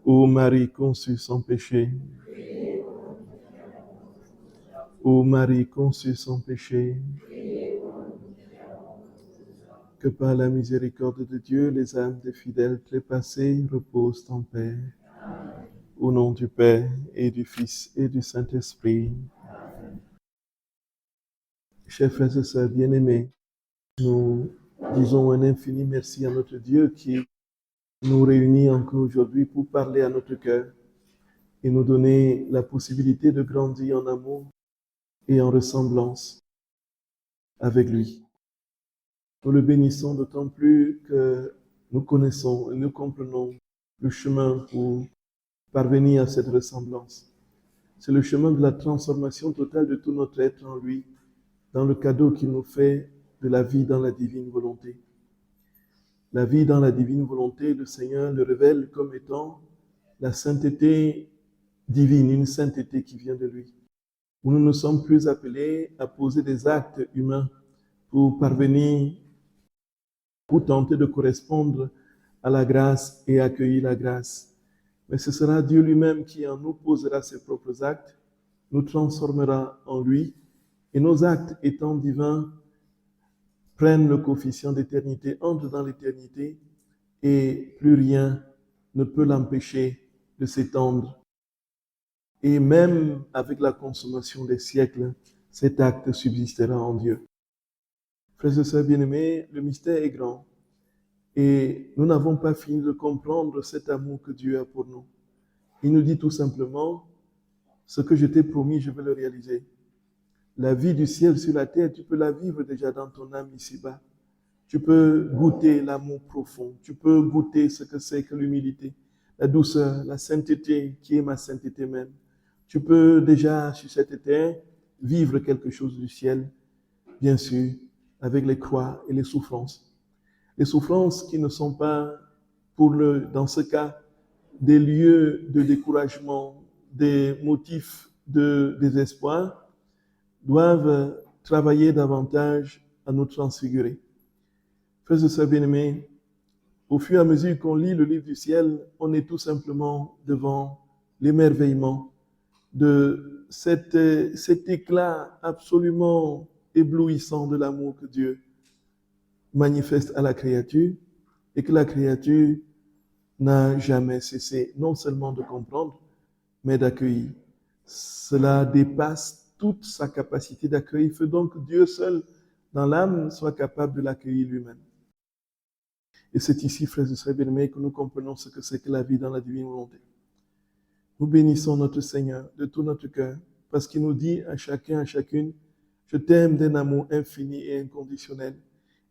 Ô Marie conçue sans péché, ô Marie conçue sans péché, que par la miséricorde de Dieu, les âmes des fidèles trépassés reposent en paix. Au nom du Père et du Fils et du Saint-Esprit. Chers frères et sœurs bien-aimés, nous disons un infini merci à notre Dieu qui nous réunit encore aujourd'hui pour parler à notre cœur et nous donner la possibilité de grandir en amour et en ressemblance avec lui. Nous le bénissons d'autant plus que nous connaissons et nous comprenons le chemin pour parvenir à cette ressemblance. C'est le chemin de la transformation totale de tout notre être en lui, dans le cadeau qu'il nous fait de la vie dans la divine volonté. La vie dans la divine volonté, le Seigneur le révèle comme étant la sainteté divine, une sainteté qui vient de lui, où nous ne sommes plus appelés à poser des actes humains pour parvenir, pour tenter de correspondre à la grâce et accueillir la grâce. Mais ce sera Dieu lui-même qui en nous posera ses propres actes, nous transformera en lui, et nos actes étant divins prennent le coefficient d'éternité, entrent dans l'éternité, et plus rien ne peut l'empêcher de s'étendre. Et même avec la consommation des siècles, cet acte subsistera en Dieu. Frères et sœurs bien-aimés, le mystère est grand, et nous n'avons pas fini de comprendre cet amour que Dieu a pour nous. Il nous dit tout simplement, ce que je t'ai promis, je vais le réaliser. La vie du ciel sur la terre, tu peux la vivre déjà dans ton âme ici-bas. Tu peux goûter l'amour profond. Tu peux goûter ce que c'est que l'humilité, la douceur, la sainteté qui est ma sainteté même. Tu peux déjà, sur cette terre, vivre quelque chose du ciel, bien sûr, avec les croix et les souffrances. Les souffrances qui ne sont pas, dans ce cas, des lieux de découragement, des motifs de désespoir, doivent travailler davantage à nous transfigurer. Frères et sœurs bien-aimés, au fur et à mesure qu'on lit le livre du ciel, on est tout simplement devant l'émerveillement de cet éclat absolument éblouissant de l'amour que Dieu manifeste à la créature et que la créature n'a jamais cessé non seulement de comprendre, mais d'accueillir. Cela dépasse toute sa capacité d'accueillir. Il faut donc que Dieu seul, dans l'âme, soit capable de l'accueillir lui-même. Et c'est ici, frères et sœurs bien-aimés, que nous comprenons ce que c'est que la vie dans la divine volonté. Nous bénissons notre Seigneur de tout notre cœur, parce qu'il nous dit à chacun, à chacune, je t'aime d'un amour infini et inconditionnel.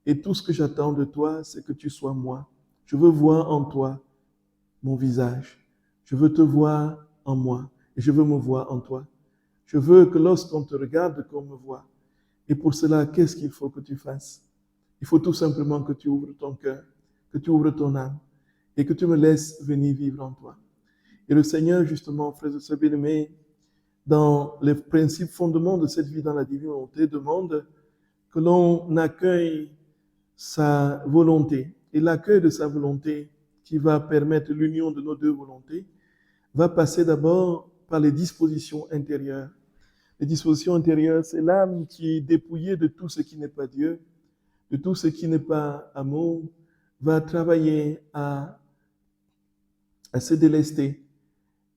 Et tout ce que j'attends de toi, c'est que tu sois moi. Je veux voir en toi mon visage. Je veux te voir en moi et je veux me voir en toi. Je veux que lorsqu'on te regarde, qu'on me voit. Et pour cela, qu'est-ce qu'il faut que tu fasses? Il faut tout simplement que tu ouvres ton cœur, que tu ouvres ton âme et que tu me laisses venir vivre en toi. Et le Seigneur, justement, frères et sœurs bien-aimés, dans les principes fondements de cette vie dans la divine volonté, demande que l'on accueille sa volonté. Et l'accueil de sa volonté, qui va permettre l'union de nos deux volontés, va passer d'abord par les dispositions intérieures. Les dispositions intérieures, c'est l'âme qui est dépouillée de tout ce qui n'est pas Dieu, de tout ce qui n'est pas amour, va travailler à se délester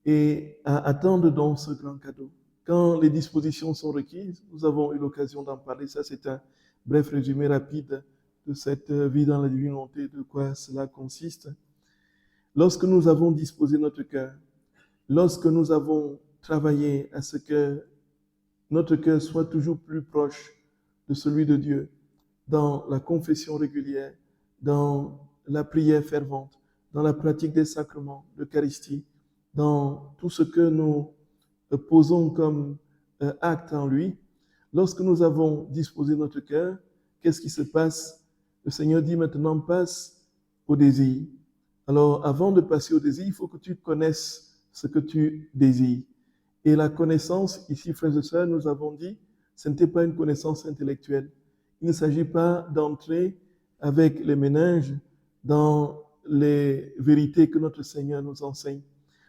et à attendre donc ce grand cadeau. Quand les dispositions sont requises, nous avons eu l'occasion d'en parler, ça c'est un bref résumé rapide de cette vie dans la divine volonté, de quoi cela consiste. Lorsque nous avons disposé notre cœur, lorsque nous avons travaillé à ce que notre cœur soit toujours plus proche de celui de Dieu, dans la confession régulière, dans la prière fervente, dans la pratique des sacrements, l'Eucharistie, dans tout ce que nous posons comme acte en lui, lorsque nous avons disposé notre cœur, qu'est-ce qui se passe? Le Seigneur dit maintenant passe au désir. Alors avant de passer au désir, il faut que tu connaisses ce que tu désires. Et la connaissance, ici frères et sœurs, nous avons dit, ce n'était pas une connaissance intellectuelle. Il ne s'agit pas d'entrer avec les méninges dans les vérités que notre Seigneur nous enseigne.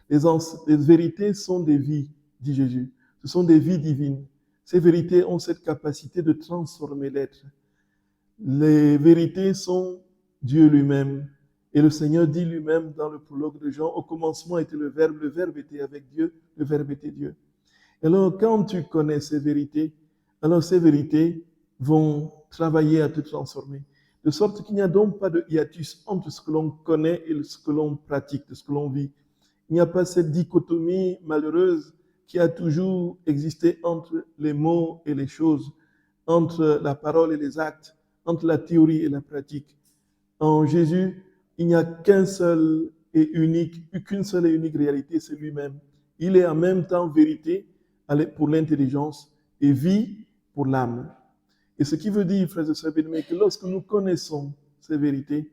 Les vérités sont des vies, dit Jésus. Ce sont des vies divines. Ces vérités ont cette capacité de transformer l'être. Les vérités sont Dieu lui-même. Et le Seigneur dit lui-même dans le prologue de Jean, au commencement était le Verbe était avec Dieu, le Verbe était Dieu. Et alors, quand tu connais ces vérités, alors ces vérités vont travailler à te transformer. De sorte qu'il n'y a donc pas de hiatus entre ce que l'on connaît et ce que l'on pratique, ce que l'on vit. Il n'y a pas cette dichotomie malheureuse qui a toujours existé entre les mots et les choses, entre la parole et les actes, entre la théorie et la pratique. En Jésus, il n'y a qu'une seule et unique réalité, c'est lui-même. Il est en même temps vérité pour l'intelligence et vie pour l'âme. Et ce qui veut dire, frères et sœurs bien-aimés, que lorsque nous connaissons ces vérités,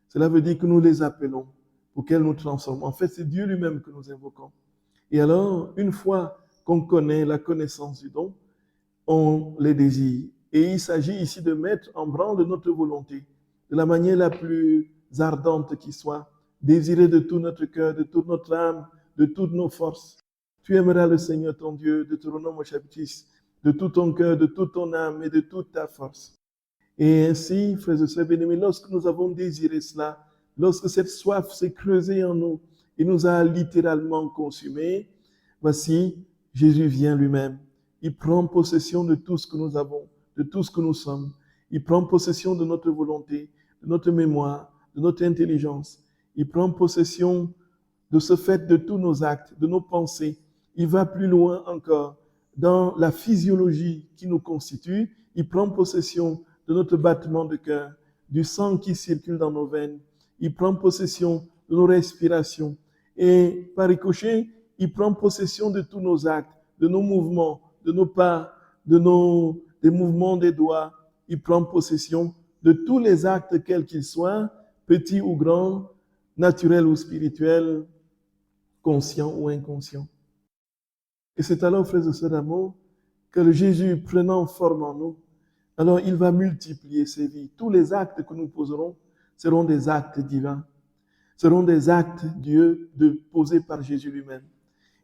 cela veut dire que nous les appelons pour qu'elles nous transforment. En fait, c'est Dieu lui-même que nous invoquons. Et alors, une fois qu'on connaît la connaissance du don, on les désire. Et il s'agit ici de mettre en branle notre volonté, de la manière la plus ardente qui soit, désirer de tout notre cœur, de toute notre âme, de toutes nos forces. Tu aimeras le Seigneur ton Dieu, Deutéronome au chapitre 6, de tout ton cœur, de toute ton âme et de toute ta force. Et ainsi, frères et sœurs bien-aimés, lorsque nous avons désiré cela, lorsque cette soif s'est creusée en nous et nous a littéralement consumés, voici, Jésus vient lui-même. Il prend possession de tout ce que nous avons, de tout ce que nous sommes. Il prend possession de notre volonté, de notre mémoire, de notre intelligence. Il prend possession de ce fait de tous nos actes, de nos pensées. Il va plus loin encore dans la physiologie qui nous constitue. Il prend possession de notre battement de cœur, du sang qui circule dans nos veines. Il prend possession de nos respirations. Et par ricochet, il prend possession de tous nos actes, de nos mouvements, de nos pas, des mouvements des doigts. Il prend possession de tous les actes, quels qu'ils soient, petits ou grands, naturels ou spirituels, conscients ou inconscients. Et c'est alors, frères et sœurs d'amour, que le Jésus, prenant forme en nous, alors il va multiplier ses vies. Tous les actes que nous poserons seront des actes divins, seront des actes posés par Jésus lui-même.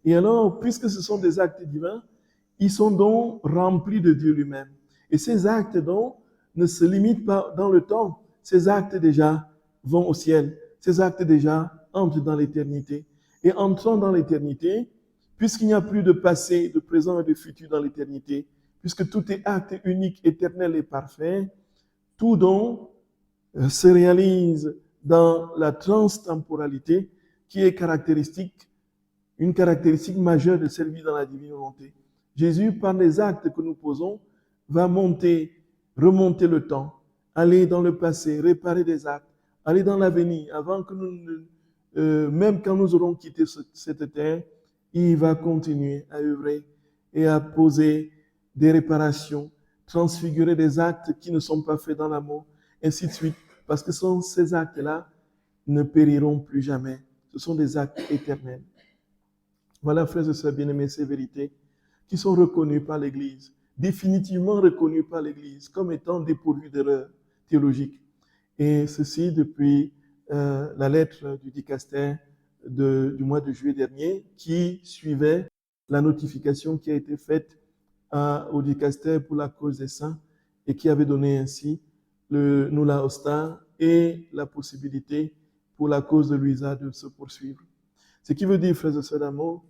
Et alors, puisque ce sont des actes divins, ils sont donc remplis de Dieu lui-même. Et ces actes donc ne se limitent pas dans le temps. Ces actes déjà vont au ciel. Ces actes déjà entrent dans l'éternité. Et entrant dans l'éternité, puisqu'il n'y a plus de passé, de présent et de futur dans l'éternité, puisque tout est acte unique, éternel et parfait, tout donc se réalise dans la transtemporalité qui est une caractéristique majeure de celle vie dans la divine volonté. Jésus, par les actes que nous posons, va remonter le temps, aller dans le passé, réparer des actes, aller dans l'avenir, avant que même quand nous aurons quitté cette terre, il va continuer à œuvrer et à poser des réparations, transfigurer des actes qui ne sont pas faits dans l'amour, ainsi de suite, parce que ces actes-là ne périront plus jamais. Ce sont des actes éternels. Voilà, frères et sœurs bien-aimés, ces vérités qui sont reconnues par l'Église, définitivement reconnues par l'Église comme étant dépourvues d'erreurs théologiques. Et ceci depuis la lettre du dicaster du mois de juillet dernier, qui suivait la notification qui a été faite au dicaster pour la cause des saints et qui avait donné ainsi le nulla osta et la possibilité pour la cause de Luisa de se poursuivre. Ce qui veut dire, frères et sœurs d'amour,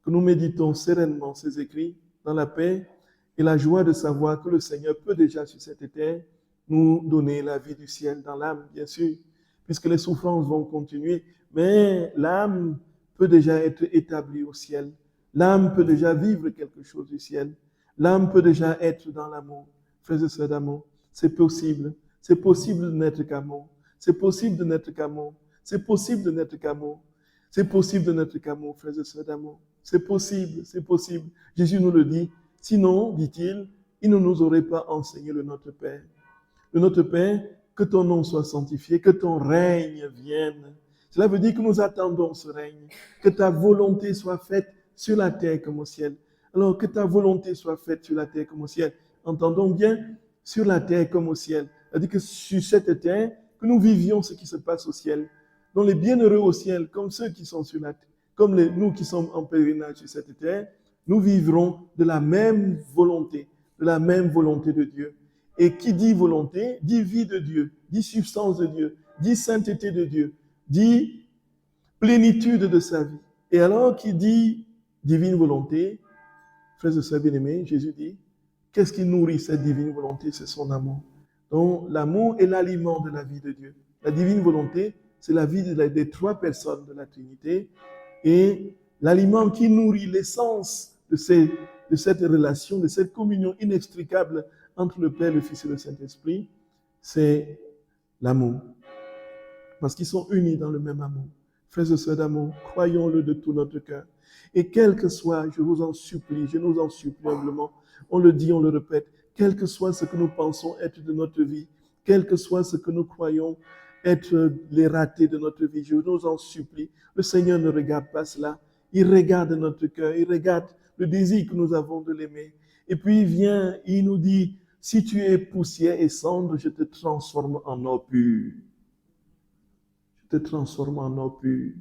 que nous méditons sereinement ces écrits dans la paix et la joie de savoir que le Seigneur peut déjà sur cette terre nous donner la vie du ciel dans l'âme, bien sûr, puisque les souffrances vont continuer, mais l'âme peut déjà être établie au ciel. L'âme peut déjà vivre quelque chose du ciel. L'âme peut déjà être dans l'amour. Frères et sœurs d'amour, c'est possible. C'est possible de n'être qu'amour. C'est possible de n'être qu'amour. C'est possible de n'être qu'amour. C'est possible de n'être qu'amour, frères et sœurs d'amour. C'est possible, c'est possible. Jésus nous le dit. Sinon, dit-il, il ne nous aurait pas enseigné le Notre Père. Le Notre Père, que ton nom soit sanctifié, que ton règne vienne. Cela veut dire que nous attendons ce règne, que ta volonté soit faite sur la terre comme au ciel. Alors, que ta volonté soit faite sur la terre comme au ciel. Entendons bien, sur la terre comme au ciel. C'est-à-dire que sur cette terre, que nous vivions ce qui se passe au ciel. Donc les bienheureux au ciel, comme ceux qui sont sur la comme nous qui sommes en pèlerinage sur cette terre, nous vivrons de la même volonté de Dieu. Et qui dit volonté, dit vie de Dieu, dit substance de Dieu, dit sainteté de Dieu, dit plénitude de sa vie. Et alors qui dit divine volonté, frères et sœurs bien-aimés, Jésus dit, qu'est-ce qui nourrit cette divine volonté? C'est son amour. Donc l'amour est l'aliment de la vie de Dieu. La divine volonté, c'est la vie des trois personnes de la Trinité. Et l'aliment qui nourrit l'essence de cette relation, de cette communion inextricable entre le Père, le Fils et le Saint-Esprit, c'est l'amour. Parce qu'ils sont unis dans le même amour. Frères et sœurs d'amour, croyons-le de tout notre cœur. Et quel que soit, je vous en supplie, je nous en supplie humblement, on le dit, on le répète, quel que soit ce que nous pensons être de notre vie, quel que soit ce que nous croyons être les ratés de notre vie, je nous en supplie, le Seigneur ne regarde pas cela, il regarde notre cœur, il regarde le désir que nous avons de l'aimer. Et puis il vient, il nous dit, si tu es poussière et cendre, je te transforme en or pur. Je te transforme en or pur.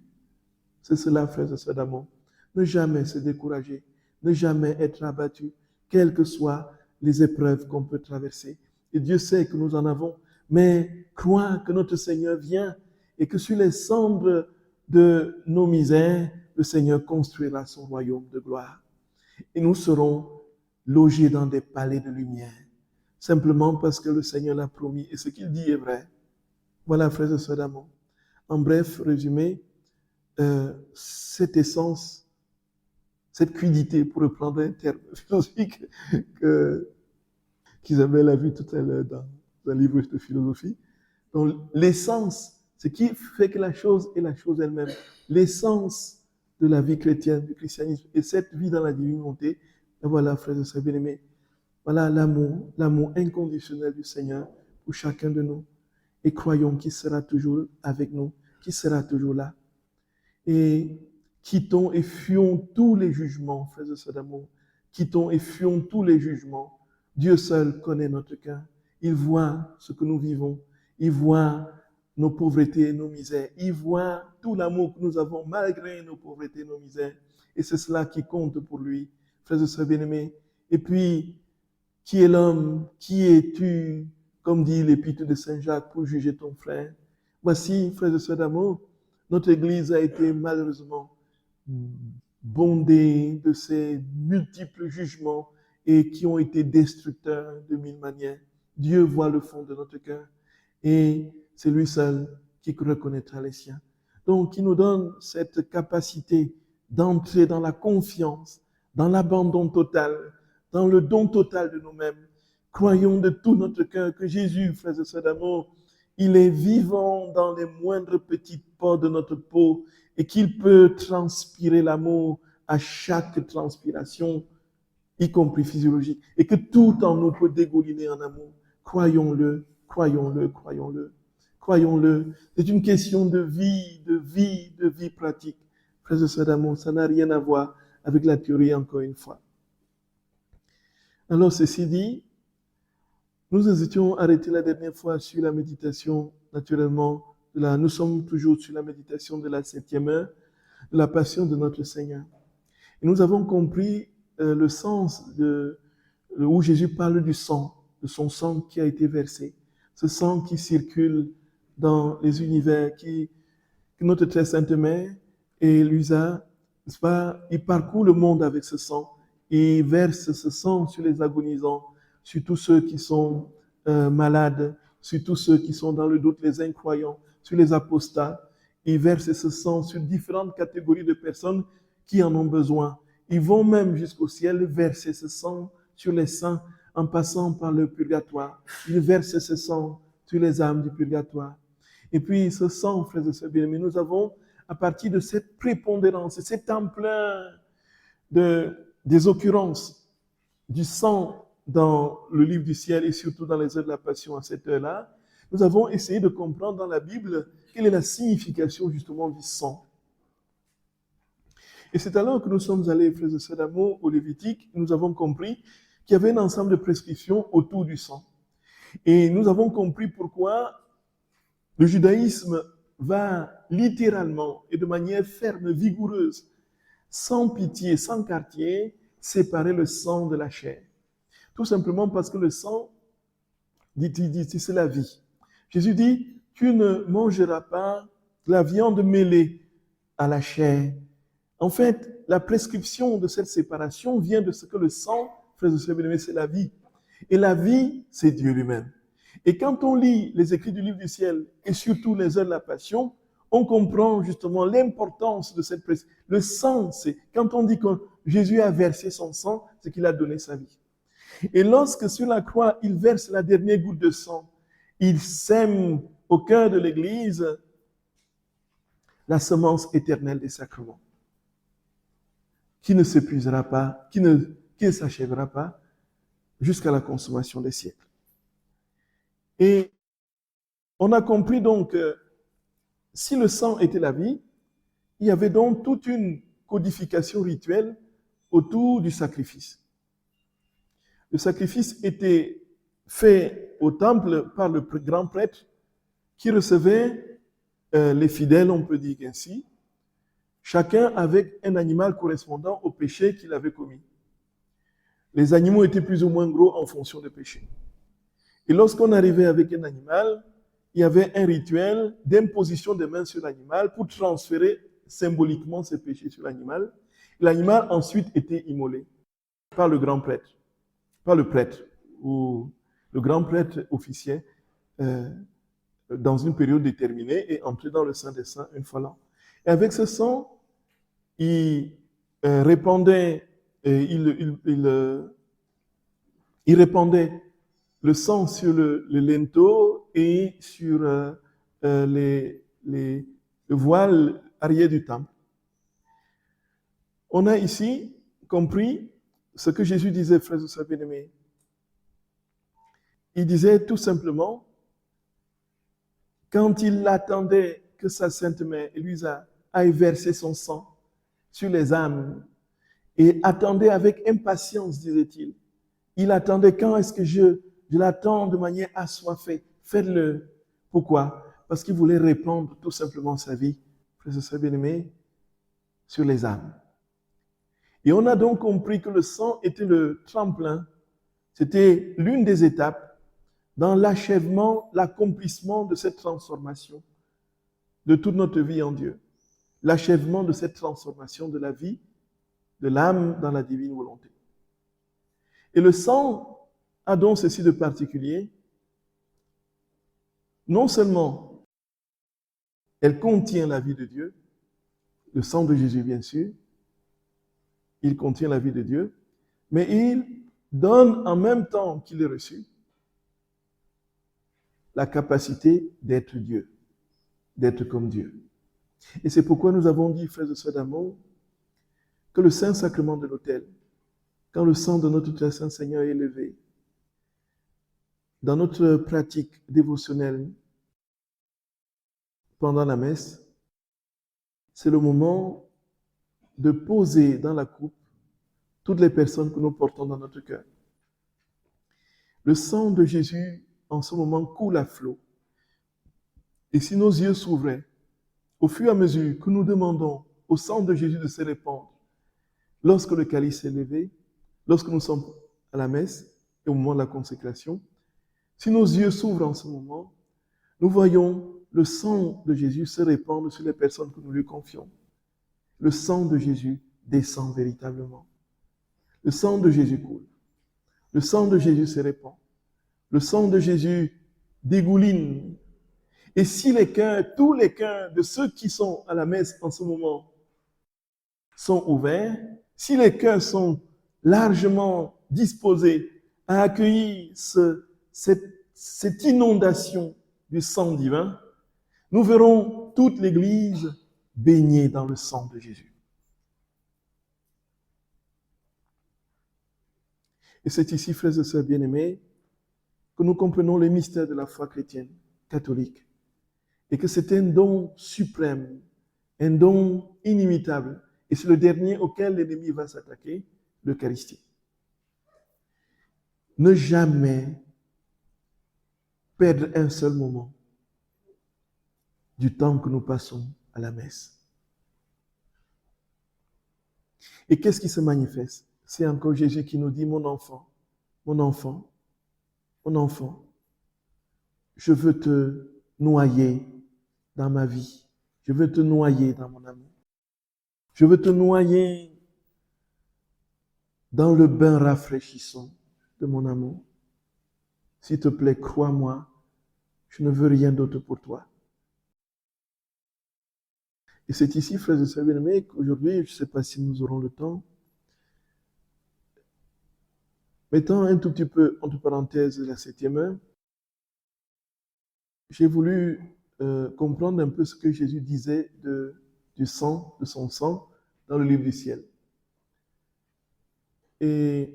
C'est cela, frères et sœurs d'amour. Ne jamais se décourager, ne jamais être abattu, quelles que soient les épreuves qu'on peut traverser. Et Dieu sait que nous en avons, mais crois que notre Seigneur vient et que sur les cendres de nos misères, le Seigneur construira son royaume de gloire. Et nous serons logés dans des palais de lumière, simplement parce que le Seigneur l'a promis et ce qu'il dit est vrai. Voilà, frères et sœurs d'amour. En bref, résumé, cette essence, cette quiddité, pour reprendre un terme philosophique qu'Isabelle a vu tout à l'heure dans un livre de philosophie. Donc, l'essence, ce qui fait que la chose est la chose elle-même, l'essence de la vie chrétienne, du christianisme, et cette vie dans la divinité, et voilà, frères et sœurs bien-aimés, voilà l'amour inconditionnel du Seigneur pour chacun de nous. Et croyons qu'il sera toujours avec nous, qu'il sera toujours là. Et quittons et fuyons tous les jugements, frères et sœurs d'amour. Quittons et fuyons tous les jugements. Dieu seul connaît notre cœur. Il voit ce que nous vivons. Il voit nos pauvretés et nos misères. Il voit tout l'amour que nous avons malgré nos pauvretés et nos misères. Et c'est cela qui compte pour lui, frères et sœurs bien-aimés. Et puis, qui est l'homme? Qui es-tu, comme dit l'épître de Saint Jacques, pour juger ton frère? Voici, frères et sœurs d'amour, notre Église a été malheureusement bondée de ces multiples jugements et qui ont été destructeurs de mille manières. Dieu voit le fond de notre cœur et c'est lui seul qui reconnaîtra les siens. Donc, il nous donne cette capacité d'entrer dans la confiance, dans l'abandon total, dans le don total de nous-mêmes. Croyons de tout notre cœur que Jésus, frères et sœurs d'amour, il est vivant dans les moindres petites pores de notre peau et qu'il peut transpirer l'amour à chaque transpiration, y compris physiologique, et que tout en nous peut dégouliner en amour. Croyons-le, croyons-le, croyons-le. Croyons-le. C'est une question de vie pratique. Frères et sœurs d'amour, ça n'a rien à voir avec la théorie, encore une fois. Alors, ceci dit, nous étions arrêtés la dernière fois sur la méditation, naturellement. Nous sommes toujours sur la méditation de la 7e heure, de la passion de notre Seigneur. Et nous avons compris le sens où Jésus parle du sang, de son sang qui a été versé. Ce sang qui circule dans les univers, que notre très sainte mère et Luisa, n'est-ce pas, il parcourt le monde avec ce sang. Il verse ce sang sur les agonisants, sur tous ceux qui sont malades, sur tous ceux qui sont dans le doute, les incroyants, sur les apostats. Il verse ce sang sur différentes catégories de personnes qui en ont besoin. Ils vont même jusqu'au ciel verser ce sang sur les saints en passant par le purgatoire. Il verse ce sang sur les âmes du purgatoire. Et puis ce sang, frères et sœurs bien-aimés, nous avons, à partir de cette prépondérance, cet ampleur des occurrences du sang dans le livre du ciel et surtout dans les heures de la passion à cette heure-là, nous avons essayé de comprendre dans la Bible quelle est la signification justement du sang. Et c'est alors que nous sommes allés, frères et sœurs d'amour, au Lévitique, nous avons compris qu'il y avait un ensemble de prescriptions autour du sang. Et nous avons compris pourquoi le judaïsme va littéralement et de manière ferme, vigoureuse, sans pitié, sans quartier, séparer le sang de la chair. Tout simplement parce que le sang, dit, c'est la vie. Jésus dit, tu ne mangeras pas la viande mêlée à la chair. En fait, la prescription de cette séparation vient de ce que le sang, frères et sœurs bien-aimés, c'est la vie. Et la vie, c'est Dieu lui-même. Et quand on lit les écrits du livre du ciel, et surtout les heures de la passion, on comprend justement l'importance de cette prescription. Le sang, c'est quand on dit que Jésus a versé son sang, c'est qu'il a donné sa vie. Et lorsque sur la croix, il verse la dernière goutte de sang, il sème au cœur de l'Église la semence éternelle des sacrements, qui ne s'épuisera pas, qui ne s'achèvera pas jusqu'à la consommation des siècles. Et on a compris donc que si le sang était la vie, il y avait donc toute une codification rituelle autour du sacrifice. Le sacrifice était fait au temple par le grand prêtre qui recevait les fidèles, on peut dire ainsi, chacun avec un animal correspondant au péché qu'il avait commis. Les animaux étaient plus ou moins gros en fonction du péché. Et lorsqu'on arrivait avec un animal, il y avait un rituel d'imposition des mains sur l'animal pour transférer symboliquement ses péchés sur l'animal. L'animal ensuite était immolé par le grand prêtre, par le prêtre, ou le grand prêtre officiait dans une période déterminée et entrait dans le Saint des Saints une fois l'an. Et avec ce sang, il répandait, il répandait le sang sur le linteau et sur le voile arrière du temple. On a ici compris ce que Jésus disait, frères et sœurs bien-aimés. Il disait tout simplement, quand il attendait que sa sainte mère, Élusa, aille verser son sang sur les âmes, et attendait avec impatience, disait-il. Il attendait, quand est-ce que je l'attends de manière assoiffée. Faites-le. Pourquoi? Parce qu'il voulait répandre tout simplement sa vie, frères et sœurs bien-aimés, sur les âmes. Et on a donc compris que le sang était le tremplin, c'était l'une des étapes dans l'achèvement, l'accomplissement de cette transformation de toute notre vie en Dieu. L'achèvement de cette transformation de la vie, de l'âme dans la divine volonté. Et le sang a donc ceci de particulier. Non seulement elle contient la vie de Dieu, le sang de Jésus bien sûr, il contient la vie de Dieu, mais il donne en même temps qu'il est reçu la capacité d'être Dieu, d'être comme Dieu. Et c'est pourquoi nous avons dit, frères et sœurs d'amour, que le Saint-Sacrement de l'autel, quand le sang de notre très saint Seigneur est élevé, dans notre pratique dévotionnelle pendant la messe, c'est le moment de poser dans la coupe toutes les personnes que nous portons dans notre cœur. Le sang de Jésus, en ce moment, coule à flot. Et si nos yeux s'ouvraient, au fur et à mesure que nous demandons au sang de Jésus de se répandre, lorsque le calice est levé, lorsque nous sommes à la messe et au moment de la consécration, si nos yeux s'ouvrent en ce moment, nous voyons le sang de Jésus se répandre sur les personnes que nous lui confions. Le sang de Jésus descend véritablement. Le sang de Jésus coule. Le sang de Jésus se répand. Le sang de Jésus dégouline. Et si les cœurs, tous les cœurs de ceux qui sont à la messe en ce moment sont ouverts, si les cœurs sont largement disposés à accueillir cette inondation du sang divin, nous verrons toute l'Église baignée dans le sang de Jésus. Et c'est ici, frères et sœurs bien-aimés, que nous comprenons les mystères de la foi chrétienne, catholique, et que c'est un don suprême, un don inimitable, et c'est le dernier auquel l'ennemi va s'attaquer, l'Eucharistie. Ne jamais perdre un seul moment du temps que nous passons à la messe. Et qu'est-ce qui se manifeste? C'est encore Jésus qui nous dit, mon enfant, mon enfant, mon enfant, je veux te noyer dans ma vie. Je veux te noyer dans mon amour. Je veux te noyer dans le bain rafraîchissant de mon amour. S'il te plaît, crois-moi, je ne veux rien d'autre pour toi. Et c'est ici, frères et sœurs bien-aimés, qu'aujourd'hui, je ne sais pas si nous aurons le temps, mettant un tout petit peu entre parenthèses la 7e heure, j'ai voulu comprendre un peu ce que Jésus disait du sang, de son sang, dans le livre du ciel. Et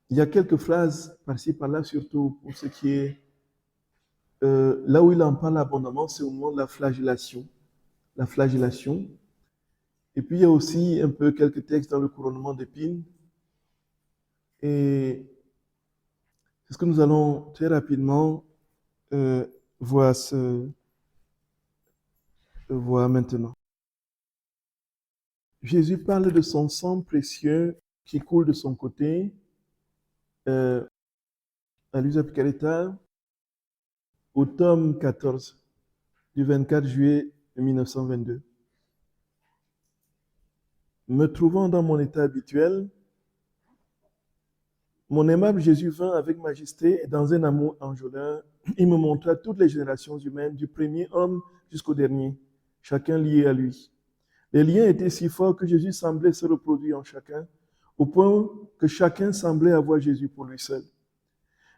il y a quelques phrases par-ci, par-là, surtout pour ce qui est là où il en parle abondamment, c'est au moment de la flagellation. La flagellation. Et puis il y a aussi un peu quelques textes dans le couronnement d'épines. Et c'est ce que nous allons très rapidement voir maintenant. Jésus parle de son sang précieux qui coule de son côté à l'Usab Carita au tome 14 du 24 juillet 1922. Me trouvant dans mon état habituel, mon aimable Jésus vint avec majesté et dans un amour enjôleur. Il me montra toutes les générations humaines, du premier homme jusqu'au dernier, chacun lié à lui. Les liens étaient si forts que Jésus semblait se reproduire en chacun, au point que chacun semblait avoir Jésus pour lui seul.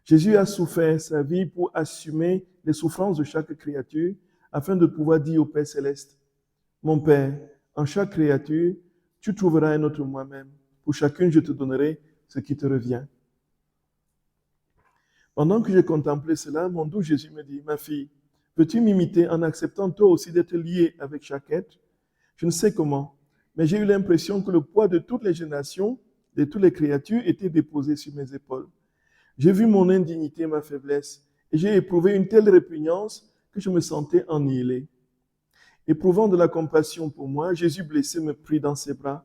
Jésus a souffert sa vie pour assumer les souffrances de chaque créature, afin de pouvoir dire au Père céleste, « Mon Père, en chaque créature, tu trouveras un autre moi-même. Pour chacune, je te donnerai ce qui te revient. » Pendant que je contemplais cela, mon doux Jésus me dit, « Ma fille, veux-tu m'imiter en acceptant toi aussi d'être lié avec chaque être? Je ne sais comment, mais j'ai eu l'impression que le poids de toutes les générations, de toutes les créatures, était déposé sur mes épaules. J'ai vu mon indignité, ma faiblesse, et j'ai éprouvé une telle répugnance que je me sentais ennihilé. Éprouvant de la compassion pour moi, Jésus blessé me prit dans ses bras,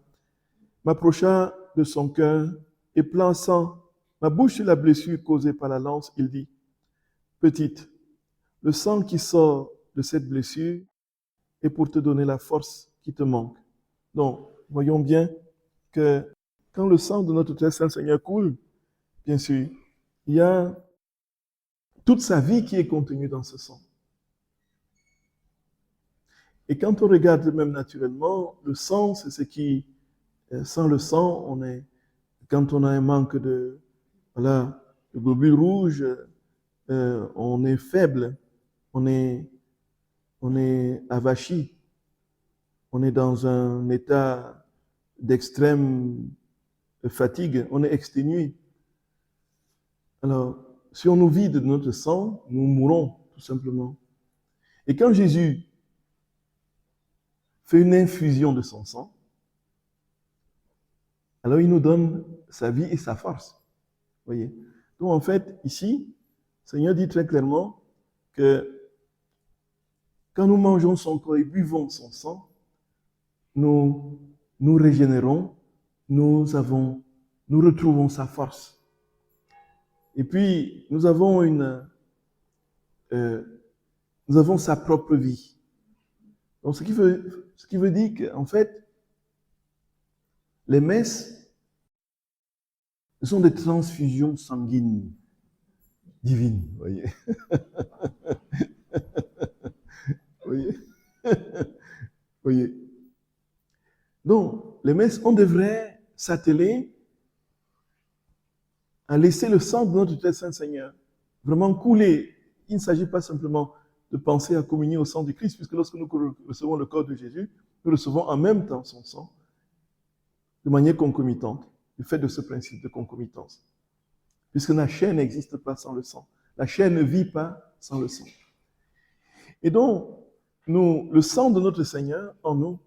m'approcha de son cœur et plaçant ma bouche sur la blessure causée par la lance, il dit, « Petite, le sang qui sort de cette blessure est pour te donner la force qui te manque. » Donc, voyons bien que quand le sang de notre très saint Seigneur coule, bien sûr, il y a toute sa vie qui est contenue dans ce sang. Et quand on regarde même naturellement, le sang, c'est ce qui, sans le sang, quand on a un manque de globules rouges, on est faible, on est avachi, on est dans un état d'extrême fatigue, on est exténué. Alors, si on nous vide de notre sang, nous mourrons tout simplement. Et quand Jésus fait une infusion de son sang, alors il nous donne sa vie et sa force. Voyez. Donc en fait, ici, le Seigneur dit très clairement que quand nous mangeons son corps et buvons son sang, nous nous régénérons, nous retrouvons sa force. Et puis, nous avons sa propre vie. Donc, ce qui veut dire qu'en fait, les messes sont des transfusions sanguines divines, voyez. Voyez. Voyez. Donc, les messes, on devrait s'atteler à laisser le sang de notre très saint Seigneur vraiment couler. Il ne s'agit pas simplement de penser à communier au sang du Christ, puisque lorsque nous recevons le corps de Jésus, nous recevons en même temps son sang, de manière concomitante, du fait de ce principe de concomitance. Puisque la chair n'existe pas sans le sang. La chair ne vit pas sans le sang. Et donc, le sang de notre Seigneur en nous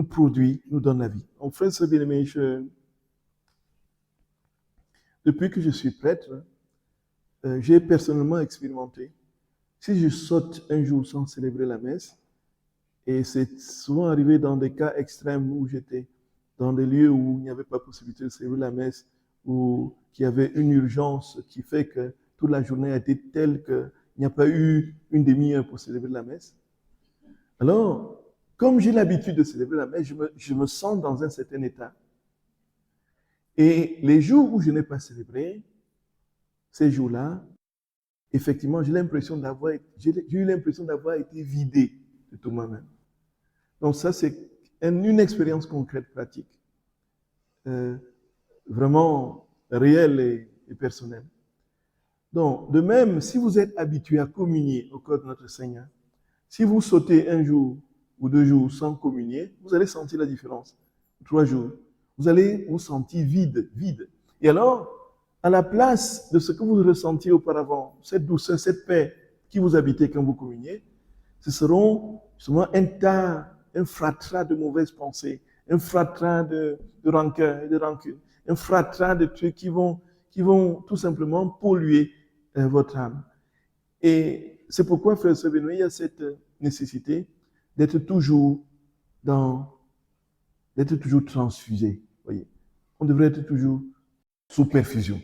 produit, nous donne la vie. Donc, frères et bien-aimés, depuis que je suis prêtre, j'ai personnellement expérimenté Si je saute un jour sans célébrer la messe, et c'est souvent arrivé dans des cas extrêmes où j'étais dans des lieux où il n'y avait pas possibilité de célébrer la messe, ou qu'il y avait une urgence qui fait que toute la journée a été telle qu'il n'y a pas eu une demi-heure pour célébrer la messe. Alors, comme j'ai l'habitude de célébrer la messe, je me sens dans un certain état. Et les jours où je n'ai pas célébré, ces jours-là, effectivement, j'ai eu l'impression d'avoir été vidé de tout moi-même. Donc ça, c'est une expérience concrète, pratique, vraiment réelle et personnelle. Donc, de même, si vous êtes habitué à communier au corps de notre Seigneur, si vous sautez un jour ou 2 jours sans communier, vous allez sentir la différence. 3 jours, vous allez vous sentir vide. Et alors, à la place de ce que vous ressentiez auparavant, cette douceur, cette paix qui vous habitait quand vous communiez, ce seront justement un fratras de mauvaises pensées, un fratras de rancœur et de rancune, un fratras de trucs qui vont tout simplement polluer votre âme. Et c'est pourquoi, frère Benoît, il y a cette nécessité d'être toujours transfusé. Voyez, on devrait être toujours sous perfusion.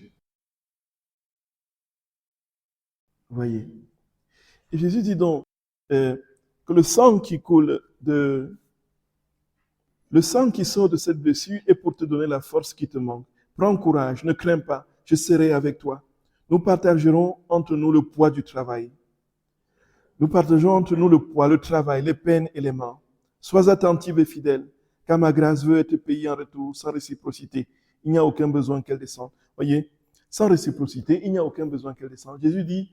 Voyez. Et Jésus dit donc que le sang qui sort de cette blessure est pour te donner la force qui te manque. Prends courage, ne crains pas, je serai avec toi. Nous partagerons entre nous le poids du travail. Nous partageons entre nous le poids, le travail, les peines et les morts. Sois attentive et fidèle, car ma grâce veut être payée en retour sans réciprocité. Il n'y a aucun besoin qu'elle descende. Voyez, sans réciprocité, il n'y a aucun besoin qu'elle descende. Jésus dit,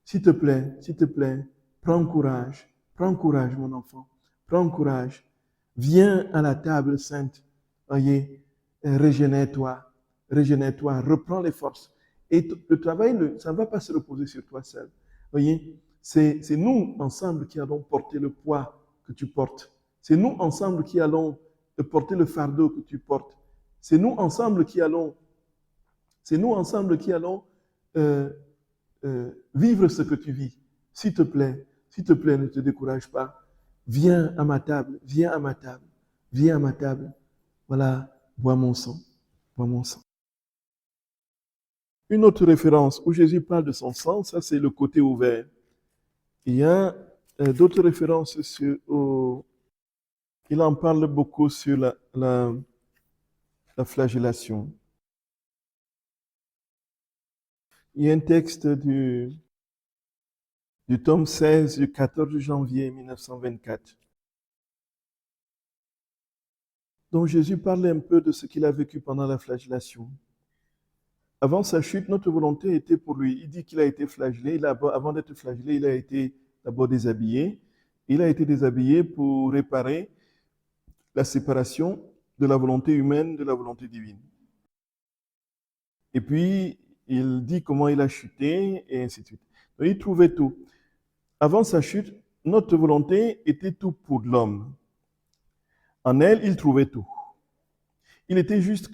s'il te plaît, prends courage, mon enfant, prends courage. Viens à la table sainte, voyez, régénère-toi, reprends les forces. Et le travail, ça ne va pas se reposer sur toi seul. Voyez, c'est nous ensemble qui allons porter le poids que tu portes. C'est nous ensemble qui allons porter le fardeau que tu portes. C'est nous ensemble qui allons vivre ce que tu vis. S'il te plaît, ne te décourage pas. Viens à ma table. Voilà, bois mon sang. Une autre référence où Jésus parle de son sang, ça c'est le côté ouvert. Il y a d'autres références il en parle beaucoup sur la flagellation. Il y a un texte du tome 16 du 14 janvier 1924. Donc Jésus parle un peu de ce qu'il a vécu pendant la flagellation. Avant sa chute, notre volonté était pour lui. Il dit qu'il a été flagellé. Avant d'être flagellé, il a été d'abord déshabillé. Il a été déshabillé pour réparer la séparation de la volonté humaine de la volonté divine. Et puis, il dit comment il a chuté, et ainsi de suite. Donc, il trouvait tout. Avant sa chute, notre volonté était tout pour l'homme. En elle, il trouvait tout. Il était juste,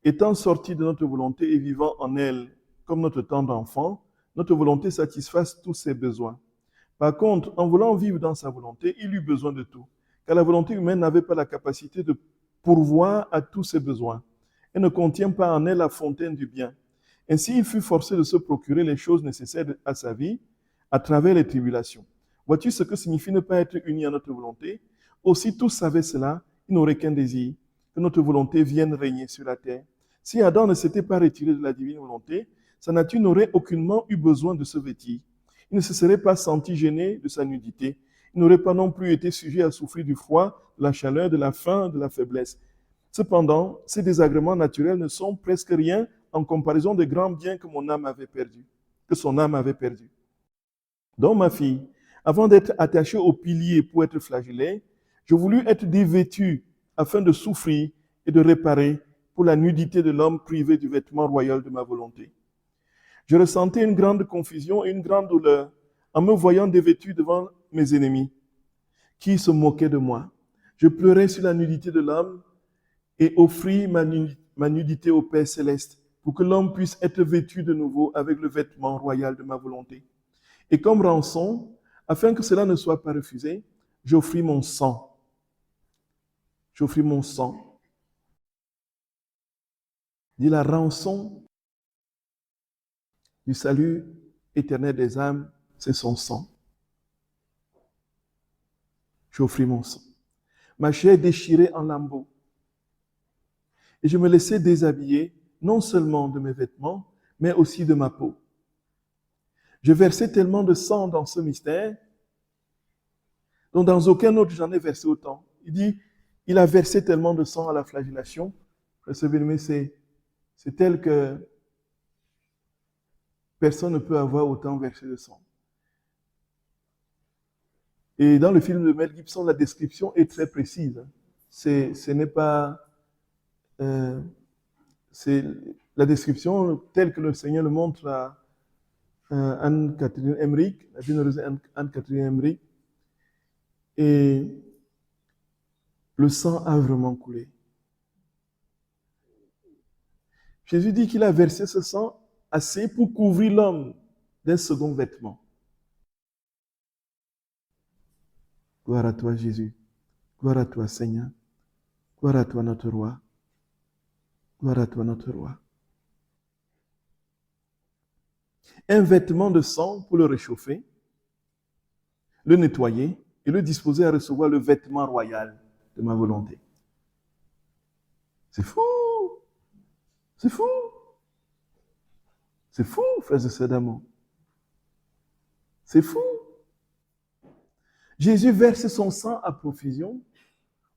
étant sorti de notre volonté et vivant en elle comme notre temps d'enfant, notre volonté satisfasse tous ses besoins. Par contre, en voulant vivre dans sa volonté, il eut besoin de tout, car la volonté humaine n'avait pas la capacité de pourvoir à tous ses besoins. Elle ne contient pas en elle la fontaine du bien. Ainsi, il fut forcé de se procurer les choses nécessaires à sa vie à travers les tribulations. Vois-tu ce que signifie ne pas être uni à notre volonté? Aussi, tous savaient cela, ils n'auraient qu'un désir, que notre volonté vienne régner sur la terre. Si Adam ne s'était pas retiré de la divine volonté, sa nature n'aurait aucunement eu besoin de se vêtir. Il ne se serait pas senti gêné de sa nudité. Il n'aurait pas non plus été sujet à souffrir du froid, de la chaleur, de la faim, de la faiblesse. Cependant, ces désagréments naturels ne sont presque rien en comparaison des grands biens que son âme avait perdus. Donc, ma fille, avant d'être attachée au pilier pour être flagellée, je voulus être dévêtue afin de souffrir et de réparer pour la nudité de l'homme privé du vêtement royal de ma volonté. Je ressentais une grande confusion et une grande douleur en me voyant dévêtue devant mes ennemis qui se moquaient de moi. Je pleurais sur la nudité de l'homme et offris ma nudité au Père céleste pour que l'homme puisse être vêtu de nouveau avec le vêtement royal de ma volonté. Et comme rançon, afin que cela ne soit pas refusé, j'offris mon sang. J'offris mon sang. Dit la rançon du salut éternel des âmes, c'est son sang. J'offris mon sang. Ma chair déchirée en lambeaux. Et je me laissais déshabiller, non seulement de mes vêtements, mais aussi de ma peau. Je versais tellement de sang dans ce mystère, dont dans aucun autre j'en ai versé autant. Il dit, il a versé tellement de sang à la flagellation. C'est tel que personne ne peut avoir autant versé de sang. Et dans le film de Mel Gibson, la description est très précise. Ce n'est pas... c'est la description telle que le Seigneur le montre à Anne-Catherine Emmerich, la bienheureuse Anne-Catherine Emmerich. Et le sang a vraiment coulé. Jésus dit qu'il a versé ce sang assez pour couvrir l'homme d'un second vêtement. Gloire à toi, Jésus. Gloire à toi, Seigneur. Gloire à toi, notre roi. Gloire à toi, notre roi. Un vêtement de sang pour le réchauffer, le nettoyer et le disposer à recevoir le vêtement royal de ma volonté. C'est fou! C'est fou! C'est fou, frères et sœurs d'amour. C'est fou! Jésus verse son sang à profusion,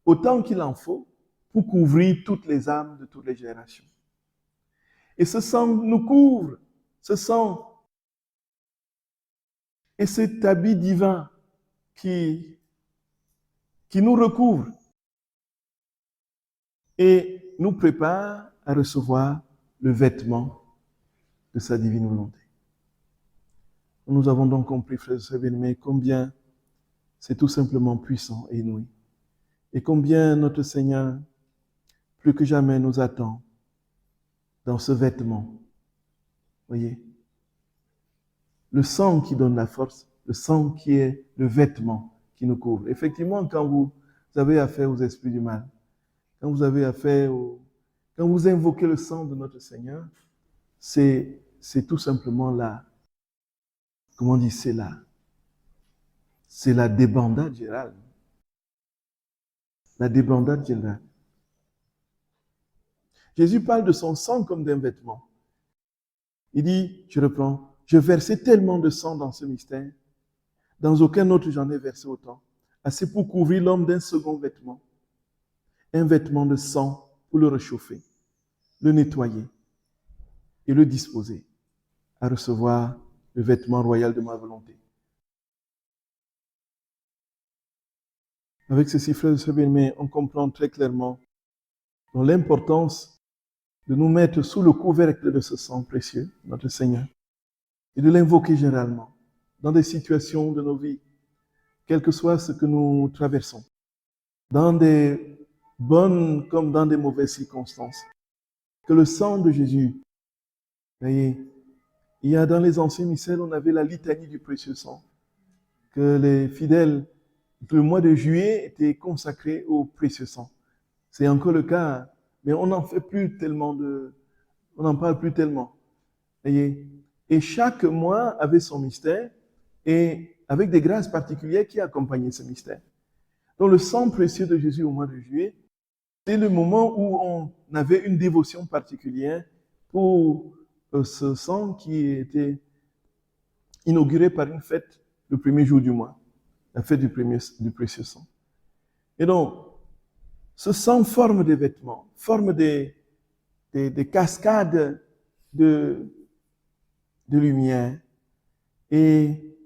autant qu'il en faut, pour couvrir toutes les âmes de toutes les générations. Et ce sang nous couvre, ce sang et cet habit divin qui nous recouvre et nous prépare à recevoir le vêtement de sa divine volonté. Nous avons donc compris, frères et sœurs bien-aimés, combien c'est tout simplement puissant et inouï. Et combien notre Seigneur, plus que jamais, nous attend dans ce vêtement. Voyez, le sang qui donne la force, le sang qui est le vêtement qui nous couvre. Effectivement, quand vous avez affaire aux esprits du mal, quand vous avez affaire quand vous invoquez le sang de notre Seigneur, c'est tout simplement là. Comment on dit, c'est là. C'est la débandade générale. La débandade générale. Jésus parle de son sang comme d'un vêtement. Il dit, je reprends, je versais tellement de sang dans ce mystère, dans aucun autre j'en ai versé autant, assez pour couvrir l'homme d'un second vêtement, un vêtement de sang pour le réchauffer, le nettoyer et le disposer à recevoir le vêtement royal de ma volonté. Avec ceci, frères et sœurs bien-aimés, on comprend très clairement l'importance de nous mettre sous le couvercle de ce sang précieux, notre Seigneur, et de l'invoquer généralement dans des situations de nos vies, quel que soit ce que nous traversons, dans des bonnes comme dans des mauvaises circonstances. Que le sang de Jésus, voyez, il y a dans les anciens missels, on avait la litanie du précieux sang, que les fidèles, le mois de juillet était consacré au précieux sang. C'est encore le cas, mais on n'en fait plus tellement on n'en parle plus tellement. Voyez? Et chaque mois avait son mystère et avec des grâces particulières qui accompagnaient ce mystère. Donc le sang précieux de Jésus au mois de juillet, c'est le moment où on avait une dévotion particulière pour ce sang qui était inauguré par une fête le premier jour du mois, la fête du précieux sang. Et donc, ce sang forme des vêtements, forme des cascades de lumière et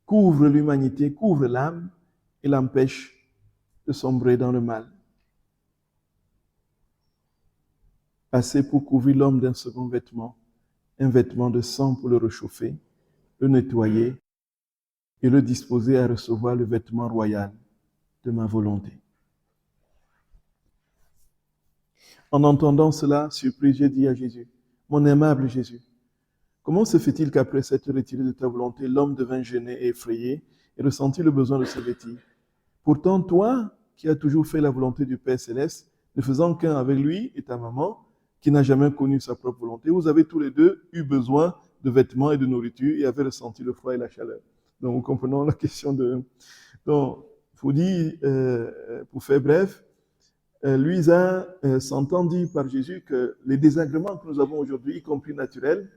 couvre l'humanité, couvre l'âme et l'empêche de sombrer dans le mal. Assez pour couvrir l'homme d'un second vêtement, un vêtement de sang pour le réchauffer, le nettoyer et le disposer à recevoir le vêtement royal de ma volonté. En entendant cela, surpris, j'ai dit à Jésus, mon aimable Jésus, Comment se fait-il qu'après s'être retiré de ta volonté, l'homme devint gêné et effrayé et ressentit le besoin de se vêtir? Pourtant, toi, qui as toujours fait la volonté du Père Céleste, ne faisant qu'un avec lui et ta maman, qui n'a jamais connu sa propre volonté, vous avez tous les deux eu besoin de vêtements et de nourriture et avez ressenti le froid et la chaleur. Donc, nous comprenons la question de... Donc, il faut dire, pour faire bref, Louisa s'entend dire par Jésus que les désagréments que nous avons aujourd'hui, y compris naturels,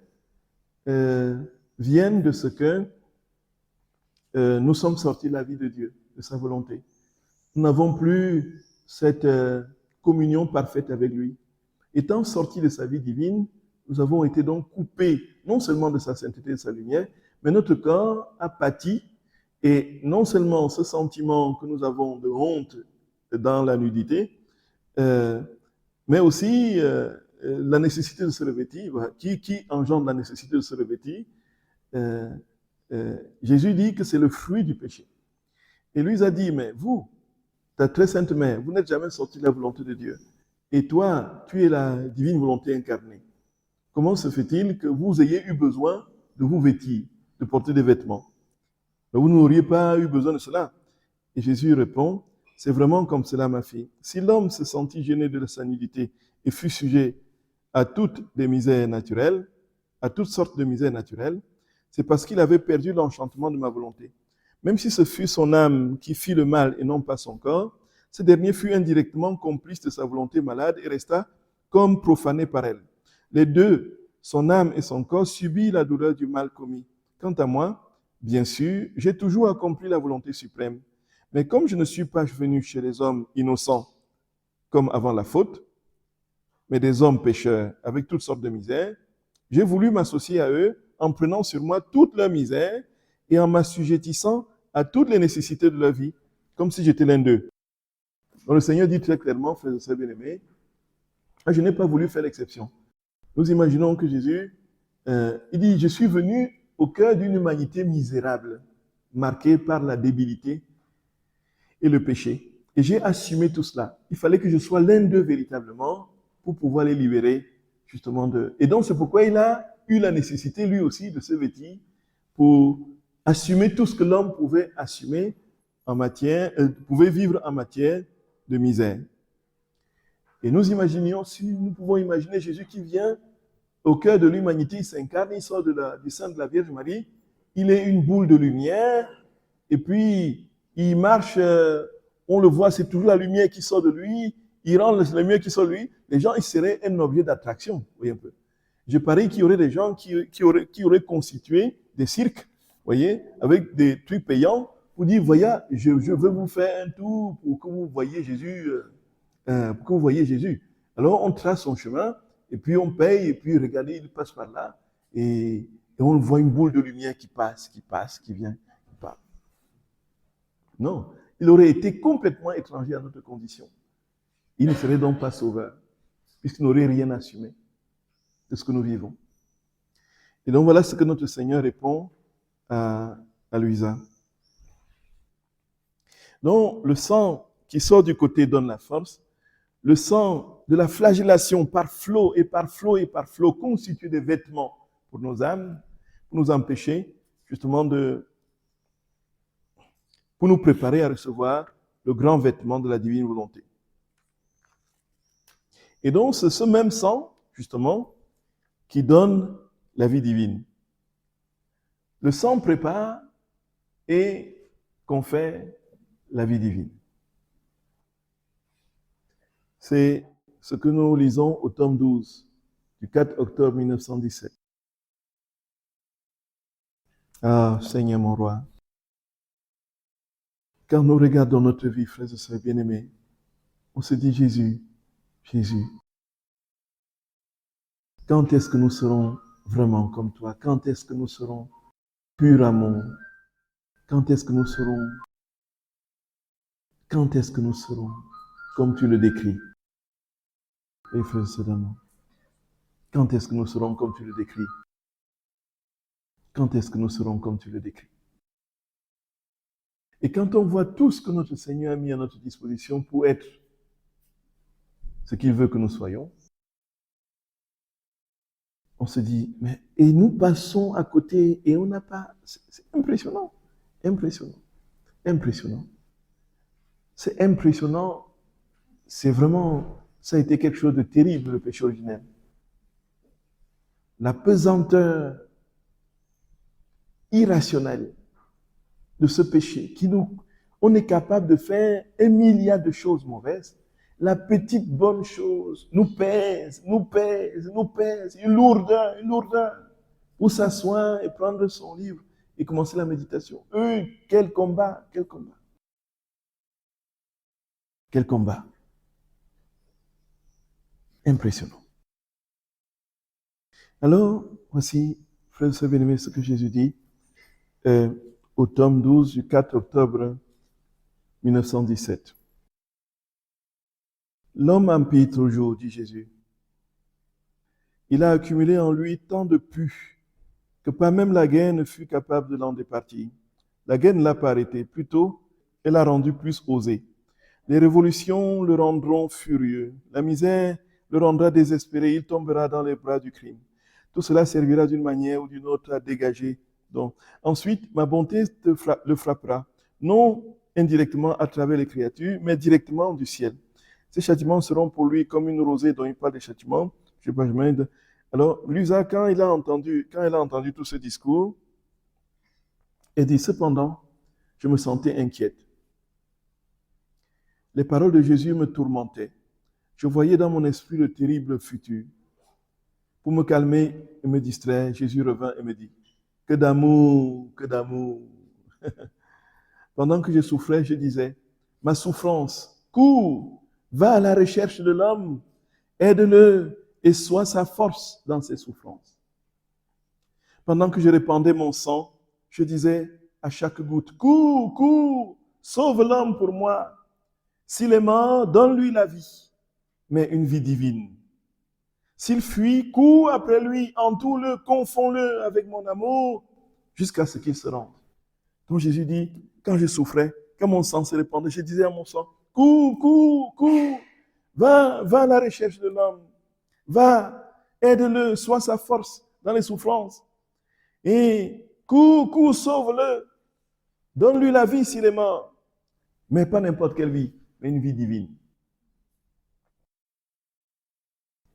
viennent de ce que nous sommes sortis de la vie de Dieu, de sa volonté. Nous n'avons plus cette communion parfaite avec lui. Étant sortis de sa vie divine, nous avons été donc coupés non seulement de sa sainteté et de sa lumière, mais notre corps a pâti et non seulement ce sentiment que nous avons de honte dans la nudité, mais aussi la nécessité de se revêtir, qui engendre la nécessité de se revêtir. Jésus dit que c'est le fruit du péché. Et lui, il a dit, mais vous, ta très sainte mère, vous n'êtes jamais sorti de la volonté de Dieu. Et toi, tu es la divine volonté incarnée. Comment se fait-il que vous ayez eu besoin de vous vêtir, de porter des vêtements? Vous n'auriez pas eu besoin de cela. Et Jésus répond, c'est vraiment comme cela, ma fille. Si l'homme se sentit gêné de sa nudité et fut sujet à toutes des misères naturelles, à toutes sortes de misères naturelles, c'est parce qu'il avait perdu l'enchantement de ma volonté. Même si ce fut son âme qui fit le mal et non pas son corps, ce dernier fut indirectement complice de sa volonté malade et resta comme profané par elle. Les deux, son âme et son corps, subirent la douleur du mal commis. Quant à moi, bien sûr, j'ai toujours accompli la volonté suprême. Mais comme je ne suis pas venu chez les hommes innocents comme avant la faute, mais des hommes pécheurs avec toutes sortes de misères, j'ai voulu m'associer à eux en prenant sur moi toute leur misère et en m'assujettissant à toutes les nécessités de leur vie, comme si j'étais l'un d'eux. Donc le Seigneur dit très clairement, frères et sœurs bien-aimés, je n'ai pas voulu faire l'exception. Nous imaginons que Jésus, il dit, je suis venu au cœur d'une humanité misérable, marquée par la débilité et le péché. Et j'ai assumé tout cela. Il fallait que je sois l'un d'eux véritablement pour pouvoir les libérer justement de... Et donc c'est pourquoi il a eu la nécessité lui aussi de se vêtir pour assumer tout ce que l'homme pouvait assumer en matière, pouvait vivre en matière de misère. Et nous imaginions, si nous pouvons imaginer Jésus qui vient au cœur de l'humanité, il s'incarne, il sort du sein de la Vierge Marie, il est une boule de lumière, et puis il marche, on le voit, c'est toujours la lumière qui sort de lui, il rend la lumière qui sort de lui, les gens, ils seraient un objet d'attraction, vous voyez un peu. Je parie qu'il y aurait des gens qui auraient constitué des cirques, vous voyez, avec des trucs payants, pour dire, voyez, je veux vous faire un tour pour que vous voyez Jésus, Alors on trace son chemin, et puis on paye, et puis regardez, il passe par là, et on voit une boule de lumière qui passe, qui vient, qui part. Non, il aurait été complètement étranger à notre condition. Il ne serait donc pas sauveur, puisqu'il n'aurait rien assumé de ce que nous vivons. Et donc voilà ce que notre Seigneur répond à Louisa. Donc le sang qui sort du côté donne la force. Le sang de la flagellation par flot et par flot et par flot constitue des vêtements pour nos âmes, pour nous empêcher justement pour nous préparer à recevoir le grand vêtement de la divine volonté. Et donc c'est ce même sang, justement, qui donne la vie divine. Le sang prépare et confère la vie divine. C'est ce que nous lisons au tome 12 du 4 octobre 1917. Ah, Seigneur mon roi, quand nous regardons notre vie, frères et sœurs bien-aimés, on se dit Jésus, quand est-ce que nous serons vraiment comme toi? Quand est-ce que nous serons pur amour? Quand est-ce que nous serons comme tu le décris? Et frères et sœurs d'amour, quand est-ce que nous serons comme tu le décris? Quand est-ce que nous serons comme tu le décris? Et quand on voit tout ce que notre Seigneur a mis à notre disposition pour être ce qu'il veut que nous soyons, On se dit, mais et nous passons à côté et on n'a pas. C'est impressionnant, impressionnant, impressionnant. C'est impressionnant. C'est vraiment, ça a été quelque chose de terrible, le péché originel. La pesanteur irrationnelle de ce péché qui on est capable de faire 1 milliard de choses mauvaises. La petite bonne chose nous pèse, nous pèse, nous pèse, une lourdeur, pour s'asseoir et prendre son livre et commencer la méditation. Quel combat, quel combat. Quel combat. Impressionnant. Alors, voici, frères et sœurs bien-aimés, ce que Jésus dit au tome 12 du 4 octobre 1917. L'homme empire toujours, dit Jésus. Il a accumulé en lui tant de pu que pas même la guerre ne fut capable de l'en départir. La guerre ne l'a pas arrêté, plutôt, elle l'a rendu plus osé. Les révolutions le rendront furieux. La misère le rendra désespéré. Il tombera dans les bras du crime. Tout cela servira d'une manière ou d'une autre à dégager. Donc, ensuite, ma bonté le frappera, non indirectement à travers les créatures, mais directement du ciel. Ces châtiments seront pour lui comme une rosée dont il parle des châtiments. Je sais pas, je m'aide. Alors, Lusa, quand elle a entendu tout ce discours, elle dit, cependant, je me sentais inquiète. Les paroles de Jésus me tourmentaient. Je voyais dans mon esprit le terrible futur. Pour me calmer et me distraire, Jésus revint et me dit, que d'amour, que d'amour. Pendant que je souffrais, je disais, ma souffrance, cours, va à la recherche de l'homme, aide-le et sois sa force dans ses souffrances. Pendant que je répandais mon sang, je disais à chaque goutte, cours, cours, sauve l'homme pour moi. S'il est mort, donne-lui la vie, mais une vie divine. S'il fuit, cours après lui, entoure-le, confonds-le avec mon amour, jusqu'à ce qu'il se rende. Donc Jésus dit, quand je souffrais, quand mon sang se répandait, je disais à mon sang, cours, cours, cours, va à la recherche de l'homme, va, aide-le, sois sa force dans les souffrances. Et cours, sauve-le, donne-lui la vie s'il est mort, mais pas n'importe quelle vie, mais une vie divine.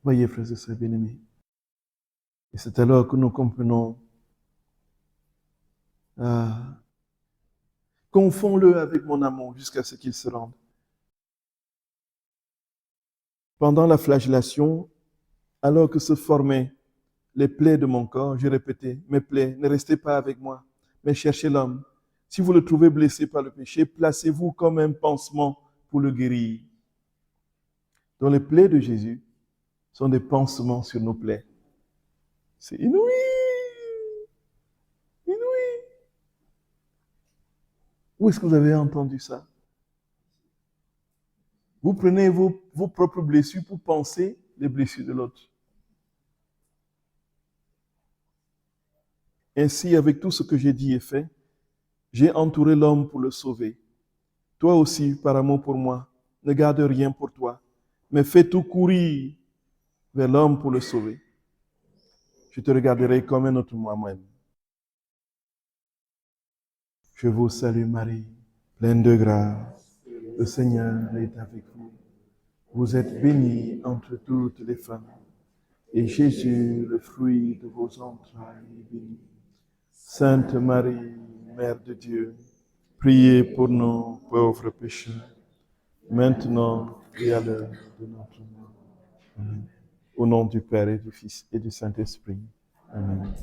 Voyez, frères et sœurs bien-aimés, et c'est alors que nous comprenons, confonds-le avec mon amour jusqu'à ce qu'il se rende. Pendant la flagellation, alors que se formaient les plaies de mon corps, je répétais, mes plaies, ne restez pas avec moi, mais cherchez l'homme. Si vous le trouvez blessé par le péché, placez-vous comme un pansement pour le guérir. Donc les plaies de Jésus sont des pansements sur nos plaies. C'est inouï! Inouï! Où est-ce que vous avez entendu ça? Vous prenez vos propres blessures pour penser les blessures de l'autre. Ainsi, avec tout ce que j'ai dit et fait, j'ai entouré l'homme pour le sauver. Toi aussi, par amour pour moi, ne garde rien pour toi, mais fais tout courir vers l'homme pour le sauver. Je te regarderai comme un autre moi-même. Je vous salue Marie, pleine de grâce. Le Seigneur est avec vous. Vous êtes bénie entre toutes les femmes. Et Jésus, le fruit de vos entrailles, est béni. Sainte Marie, Mère de Dieu, priez pour nous pauvres pécheurs, maintenant et à l'heure de notre mort. Amen. Au nom du Père et du Fils et du Saint-Esprit. Amen.